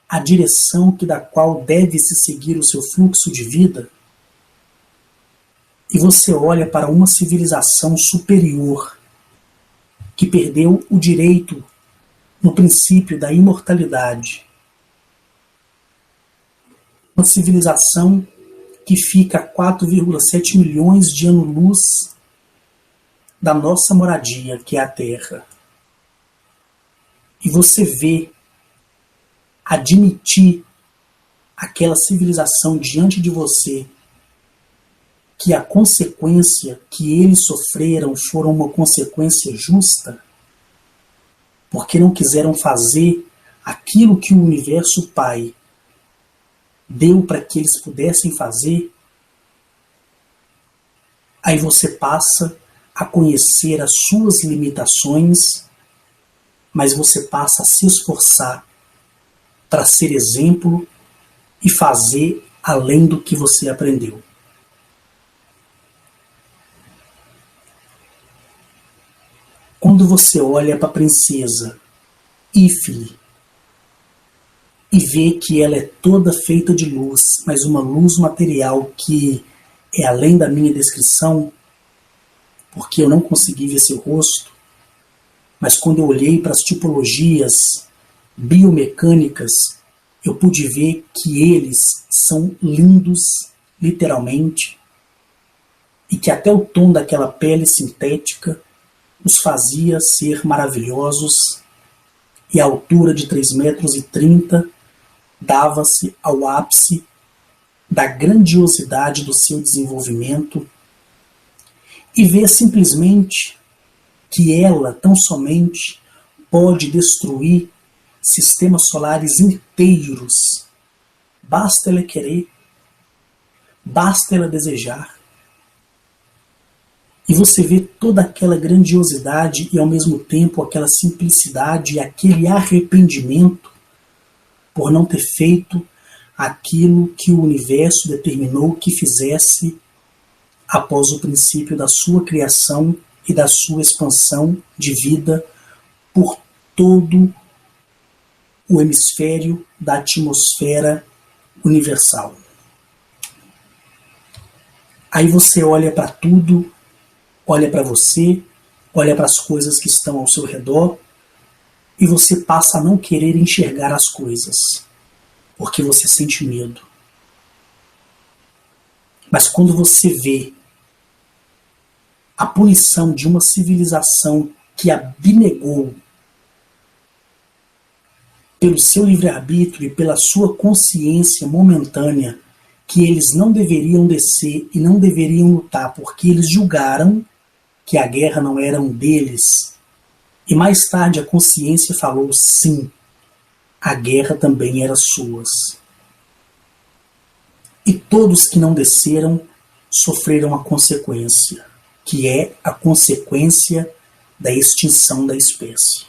a direção da qual deve-se seguir o seu fluxo de vida, e você olha para uma civilização superior que perdeu o direito no princípio da imortalidade. Uma civilização que fica a 4,7 milhões de anos-luz da nossa moradia, que é a Terra. E você vê admitir aquela civilização diante de você, que a consequência que eles sofreram foram uma consequência justa, porque não quiseram fazer aquilo que o Universo Pai deu para que eles pudessem fazer. Aí você passa a conhecer as suas limitações, mas você passa a se esforçar para ser exemplo e fazer além do que você aprendeu. Quando você olha para a princesa Ifili e vê que ela é toda feita de luz, mas uma luz material que é além da minha descrição, porque eu não consegui ver seu rosto, mas quando eu olhei para as tipologias biomecânicas, eu pude ver que eles são lindos, literalmente, e que até o tom daquela pele sintética os fazia ser maravilhosos, e a altura de 3,30 metros dava-se ao ápice da grandiosidade do seu desenvolvimento, e ver simplesmente que ela, tão somente, pode destruir sistemas solares inteiros. Basta ela querer, basta ela desejar. E você vê toda aquela grandiosidade e ao mesmo tempo aquela simplicidade e aquele arrependimento por não ter feito aquilo que o universo determinou que fizesse após o princípio da sua criação e da sua expansão de vida por todo o hemisfério da atmosfera universal. Aí você olha para tudo, olha para você, olha para as coisas que estão ao seu redor, e você passa a não querer enxergar as coisas, porque você sente medo. Mas quando você vê a punição de uma civilização que abnegou pelo seu livre-arbítrio e pela sua consciência momentânea, que eles não deveriam descer e não deveriam lutar porque eles julgaram que a guerra não era um deles. E mais tarde a consciência falou: sim, a guerra também era suas. E todos que não desceram sofreram a consequência, que é a consequência da extinção da espécie.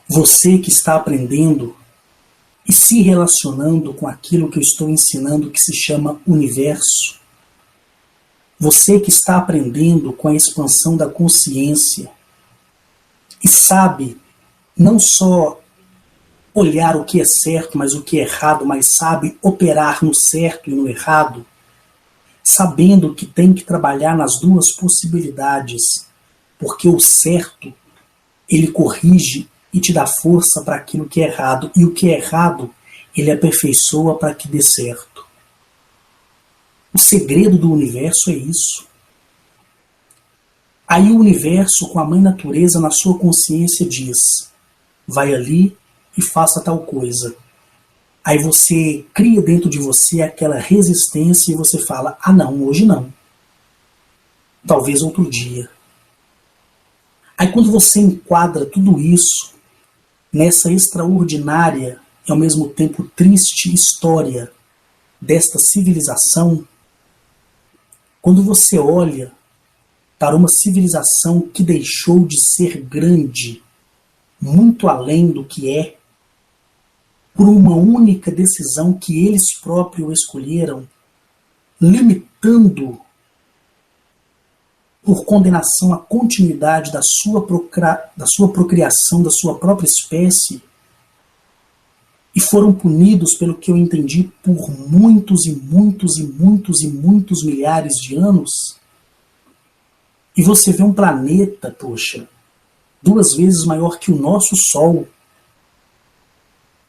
Você que está aprendendo e se relacionando com aquilo que eu estou ensinando, que se chama universo, você que está aprendendo com a expansão da consciência e sabe não só olhar o que é certo, mas o que é errado, mas sabe operar no certo e no errado, sabendo que tem que trabalhar nas duas possibilidades, porque o certo, ele corrige e te dá força para aquilo que é errado, e o que é errado, ele aperfeiçoa para que dê certo. O segredo do universo é isso. Aí o universo, com a mãe natureza na sua consciência, diz: vai ali e faça tal coisa. Aí você cria dentro de você aquela resistência e você fala: ah não, hoje não. Talvez outro dia. Aí quando você enquadra tudo isso nessa extraordinária e ao mesmo tempo triste história desta civilização, quando você olha para uma civilização que deixou de ser grande, muito além do que é, por uma única decisão que eles próprios escolheram, limitando por condenação a continuidade da sua procriação, da sua própria espécie, e foram punidos, pelo que eu entendi, por muitos e muitos e muitos e muitos milhares de anos. E você vê um planeta, poxa, 2 vezes maior que o nosso Sol,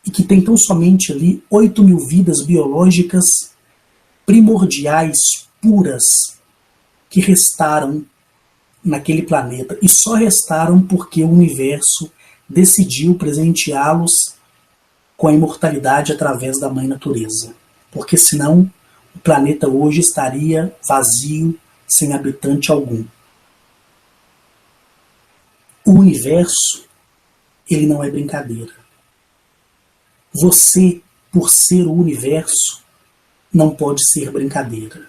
e que tem tão somente ali 8.000 vidas biológicas primordiais, puras, que restaram naquele planeta. E só restaram porque o universo decidiu presenteá-los com a imortalidade através da mãe natureza. Porque senão o planeta hoje estaria vazio, sem habitante algum. O universo, ele não é brincadeira. Você, por ser o universo, não pode ser brincadeira.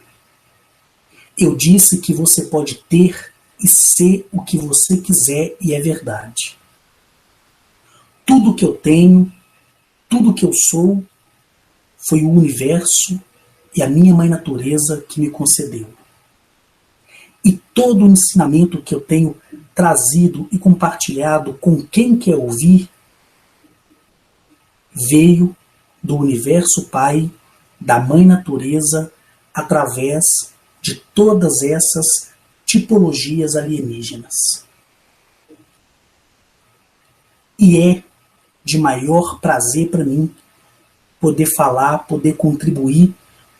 Eu disse que você pode ter e ser o que você quiser, e é verdade. Tudo que eu tenho, tudo que eu sou, foi o universo e a minha mãe natureza que me concedeu. E todo o ensinamento que eu tenho trazido e compartilhado com quem quer ouvir, veio do universo Pai, da mãe natureza, através de todas essas tipologias alienígenas. E é de maior prazer para mim poder falar, poder contribuir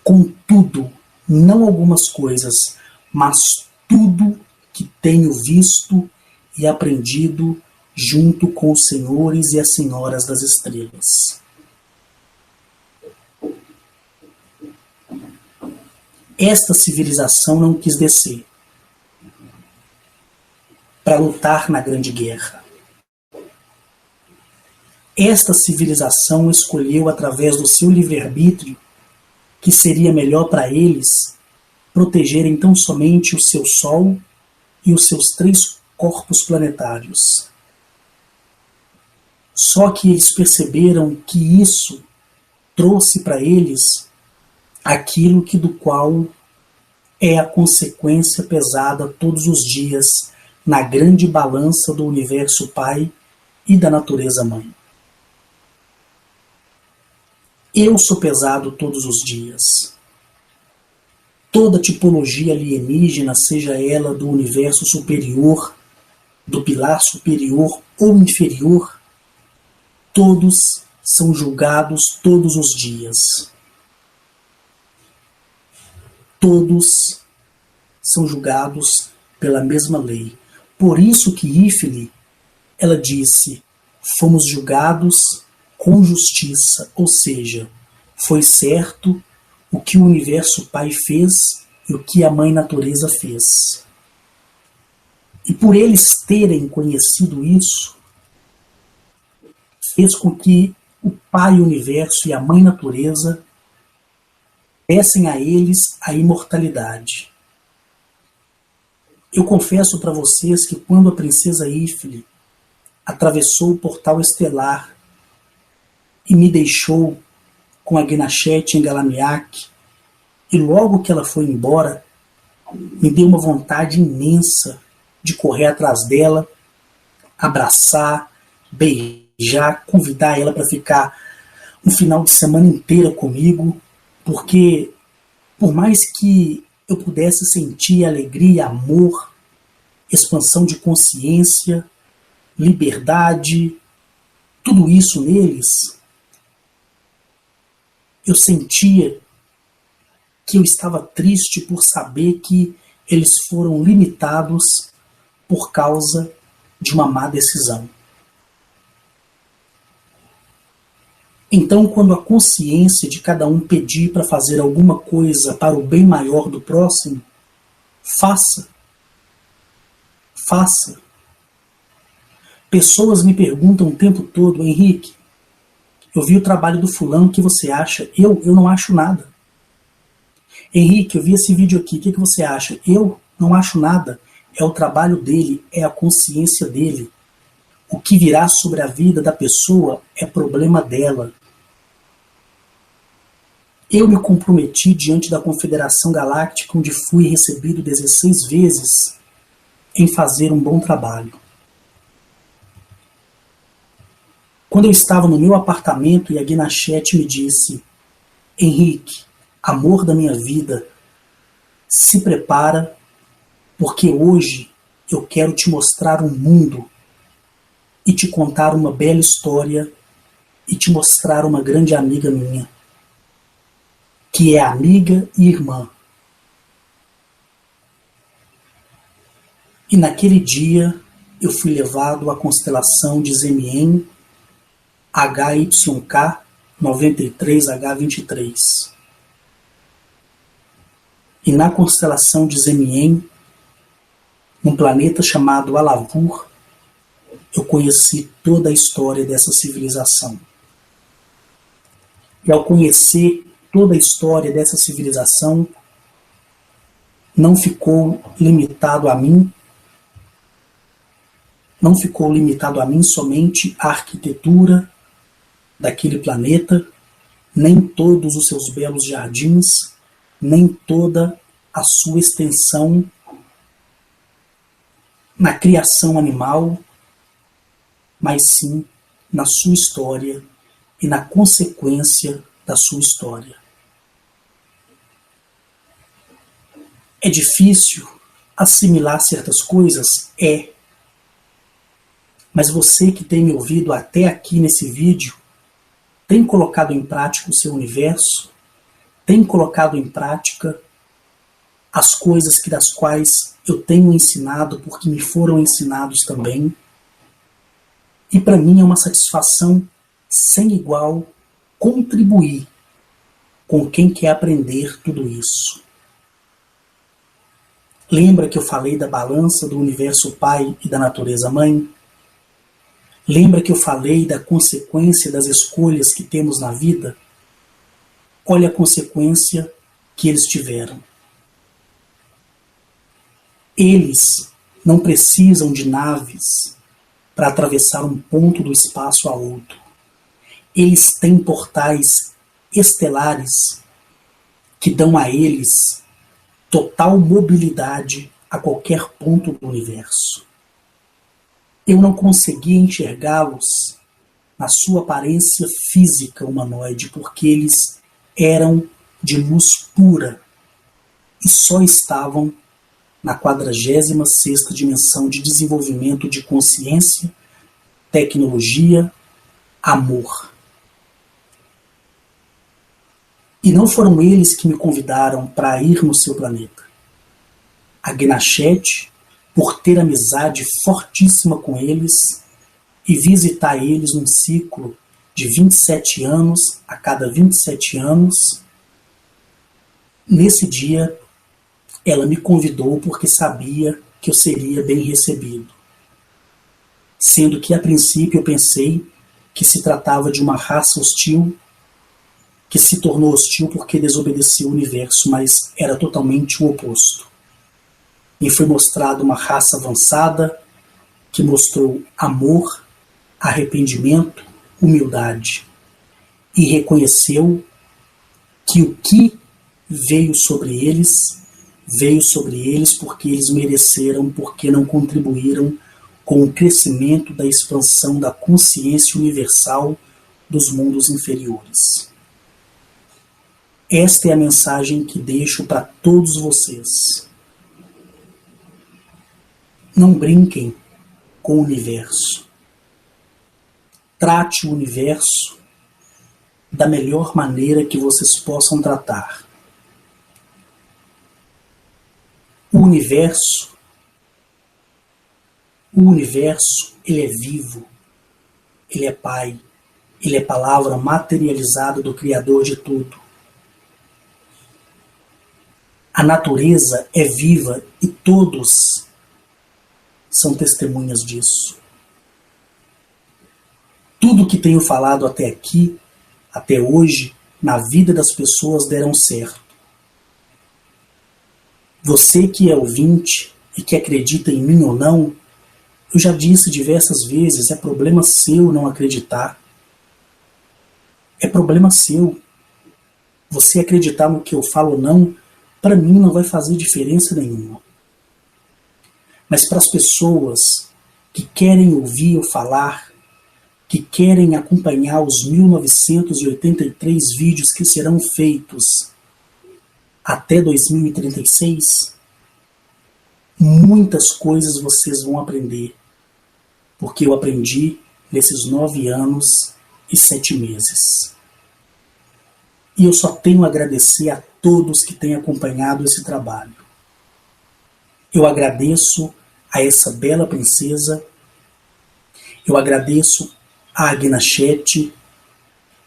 com tudo, não algumas coisas, mas tudo que tenho visto e aprendido junto com os senhores e as senhoras das estrelas. Esta civilização não quis descer para lutar na Grande Guerra. Esta civilização escolheu, através do seu livre-arbítrio, que seria melhor para eles protegerem tão somente o seu Sol e os seus 3 corpos planetários. Só que eles perceberam que isso trouxe para eles aquilo que do qual é a consequência pesada todos os dias na grande balança do universo Pai e da natureza Mãe. Eu sou pesado todos os dias. Toda tipologia alienígena, seja ela do universo superior, do pilar superior ou inferior, todos são julgados todos os dias. Todos são julgados pela mesma lei. Por isso que Ifili, ela disse: fomos julgados com justiça, ou seja, Foi certo o que o Universo Pai fez e o que a Mãe Natureza fez. E por eles terem conhecido isso, fez com que o Pai Universo e a Mãe Natureza dessem a eles a imortalidade. Eu confesso para vocês que quando a princesa Ifli atravessou o portal estelar e me deixou com a Gnachete em Galamiak, e logo que ela foi embora, me deu uma vontade imensa de correr atrás dela, abraçar, beijar, convidar ela para ficar um final de semana inteira comigo, porque por mais que eu pudesse sentir alegria, amor, expansão de consciência, liberdade, tudo isso neles, eu sentia que eu estava triste por saber que eles foram limitados por causa de uma má decisão. Então, quando a consciência de cada um pedir para fazer alguma coisa para o bem maior do próximo, faça. Faça. Pessoas me perguntam o tempo todo: Henrique, eu vi o trabalho do fulano, o que você acha? Eu não acho nada. Henrique, eu vi esse vídeo aqui, o que você acha? Eu não acho nada. É o trabalho dele, é a consciência dele. O que virá sobre a vida da pessoa é problema dela. Eu me comprometi diante da Confederação Galáctica, onde fui recebido 16 vezes, em fazer um bom trabalho. Quando eu estava no meu apartamento e a Gnachete me disse: Henrique, amor da minha vida, se prepara, porque hoje eu quero te mostrar um mundo e te contar uma bela história e te mostrar uma grande amiga minha, que é amiga e irmã. E naquele dia eu fui levado à constelação de Zemien HYK 93H23. E na constelação de Zemien, num planeta chamado Alavur, eu conheci toda a história dessa civilização. E ao conhecer toda a história dessa civilização, não ficou limitado a mim, somente a arquitetura daquele planeta, nem todos os seus belos jardins, nem toda a sua extensão na criação animal, mas sim na sua história e na consequência da sua história. É difícil assimilar certas coisas? É. Mas você que tem me ouvido até aqui nesse vídeo, tem colocado em prática o seu universo? Tem colocado em prática as coisas das quais eu tenho ensinado, porque me foram ensinados também? E para mim é uma satisfação sem igual contribuir com quem quer aprender tudo isso. Lembra que eu falei da balança do Universo Pai e da Natureza Mãe? Lembra que eu falei da consequência das escolhas que temos na vida? Olha a consequência que eles tiveram. Eles não precisam de naves para atravessar um ponto do espaço a outro. Eles têm portais estelares que dão a eles total mobilidade a qualquer ponto do universo. Eu não conseguia enxergá-los na sua aparência física humanoide, porque eles eram de luz pura e só estavam na 46ª dimensão de desenvolvimento de consciência, tecnologia, amor. E não foram eles que me convidaram para ir no seu planeta. A Gnachete, por ter amizade fortíssima com eles e visitar eles num ciclo de 27 anos a cada 27 anos. Nesse dia, ela me convidou porque sabia que eu seria bem recebido. Sendo que, a princípio, eu pensei que se tratava de uma raça hostil, que se tornou hostil porque desobedeceu o universo, mas era totalmente o oposto. Me foi mostrada uma raça avançada que mostrou amor, arrependimento, humildade e reconheceu que o que veio sobre eles porque eles mereceram, porque não contribuíram com o crescimento da expansão da consciência universal dos mundos inferiores. Esta é a mensagem que deixo para todos vocês. Não brinquem com o universo. Trate o universo da melhor maneira que vocês possam tratar. O universo, ele é vivo, ele é Pai, ele é palavra materializada do Criador de tudo. A natureza é viva e todos são testemunhas disso. Tudo que tenho falado até aqui, até hoje, na vida das pessoas deram certo. Você que é ouvinte e que acredita em mim ou não, eu já disse diversas vezes, é problema seu não acreditar. É problema seu. Você acreditar no que eu falo ou não, para mim não vai fazer diferença nenhuma. Mas para as pessoas que querem ouvir eu falar, que querem acompanhar os 1983 vídeos que serão feitos até 2036, muitas coisas vocês vão aprender, porque eu aprendi nesses 9 anos e 7 meses. E eu só tenho a agradecer a todos que têm acompanhado esse trabalho. Eu agradeço a essa bela princesa, eu agradeço a Agna Chet,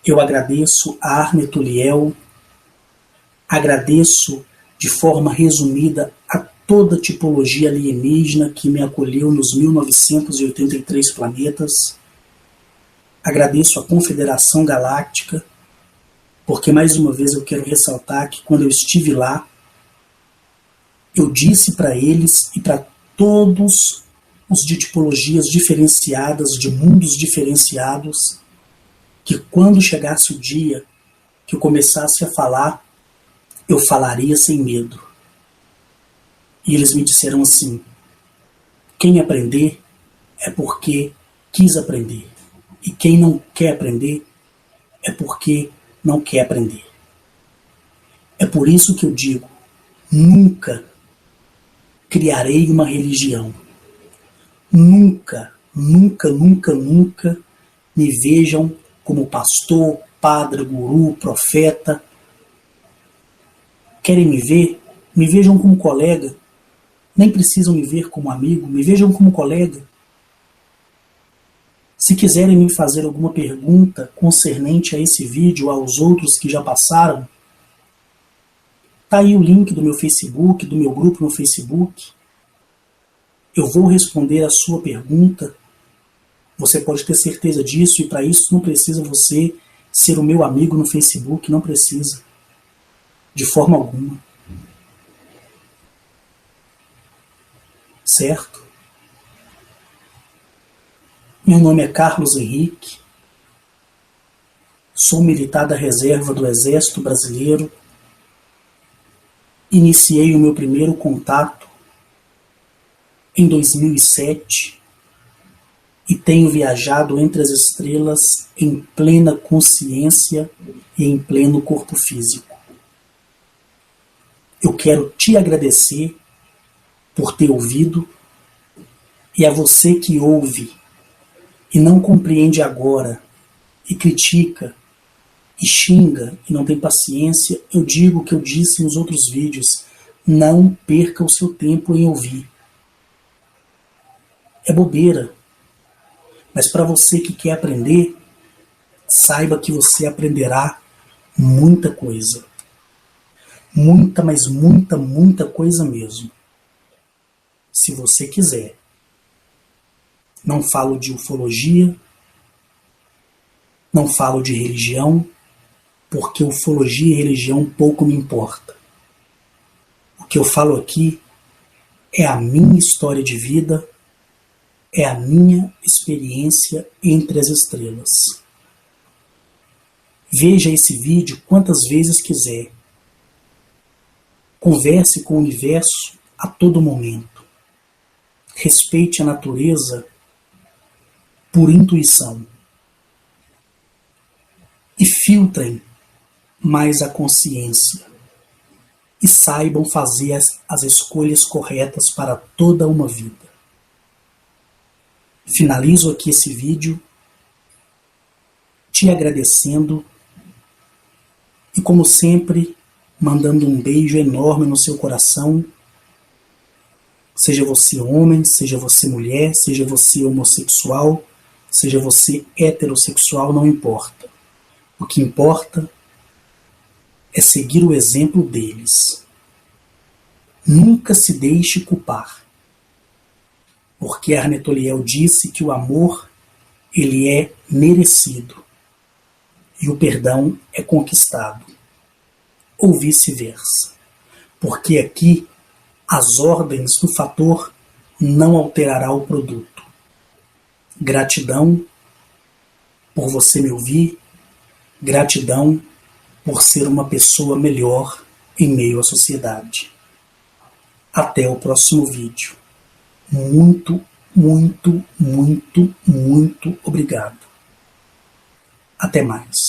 eu agradeço a Arnetuliel, agradeço de forma resumida a toda a tipologia alienígena que me acolheu nos 1983 planetas, agradeço a Confederação Galáctica, porque mais uma vez eu quero ressaltar que quando eu estive lá, eu disse para eles e para todos os de tipologias diferenciadas, de mundos diferenciados, que quando chegasse o dia que eu começasse a falar, eu falaria sem medo. E eles me disseram assim: quem aprender é porque quis aprender. E quem não quer aprender é porque não quer aprender. É por isso que eu digo, nunca criarei uma religião. Nunca, nunca, nunca, nunca me vejam como pastor, padre, guru, profeta. Querem me ver? Me vejam como colega. Nem precisam me ver como amigo, me vejam como colega. Se quiserem me fazer alguma pergunta concernente a esse vídeo ou aos outros que já passaram, tá aí o link do meu Facebook, do meu grupo no Facebook. Eu vou responder a sua pergunta. Você pode ter certeza disso, e para isso não precisa você ser o meu amigo no Facebook, não precisa. De forma alguma. Certo? Meu nome é Carlos Henrique. Sou militar da reserva do Exército Brasileiro. Iniciei o meu primeiro contato em 2007 e tenho viajado entre as estrelas em plena consciência e em pleno corpo físico. Eu quero te agradecer por ter ouvido, e a você que ouve e não compreende agora, e critica, e xinga, e não tem paciência, eu digo o que eu disse nos outros vídeos: não perca o seu tempo em ouvir. É bobeira. Mas para você que quer aprender, saiba que você aprenderá muita coisa. Muita, mas muita, muita coisa mesmo. Se você quiser. Não falo de ufologia, não falo de religião, porque ufologia e religião pouco me importa. O que eu falo aqui é a minha história de vida, é a minha experiência entre as estrelas. Veja esse vídeo quantas vezes quiser. Converse com o universo a todo momento. Respeite a natureza por intuição. E filtrem mais a consciência. E saibam fazer as escolhas corretas para toda uma vida. Finalizo aqui esse vídeo te agradecendo e, como sempre, mandando um beijo enorme no seu coração. Seja você homem, seja você mulher, seja você homossexual, seja você heterossexual, não importa. O que importa é seguir o exemplo deles. Nunca se deixe culpar. Porque Arnetoliel disse que o amor, ele é merecido. E o perdão é conquistado. Ou vice-versa. Porque aqui, as ordens do fator não alterará o produto. Gratidão por você me ouvir. Gratidão por ser uma pessoa melhor em meio à sociedade. Até o próximo vídeo. Muito, muito, muito, muito obrigado. Até mais.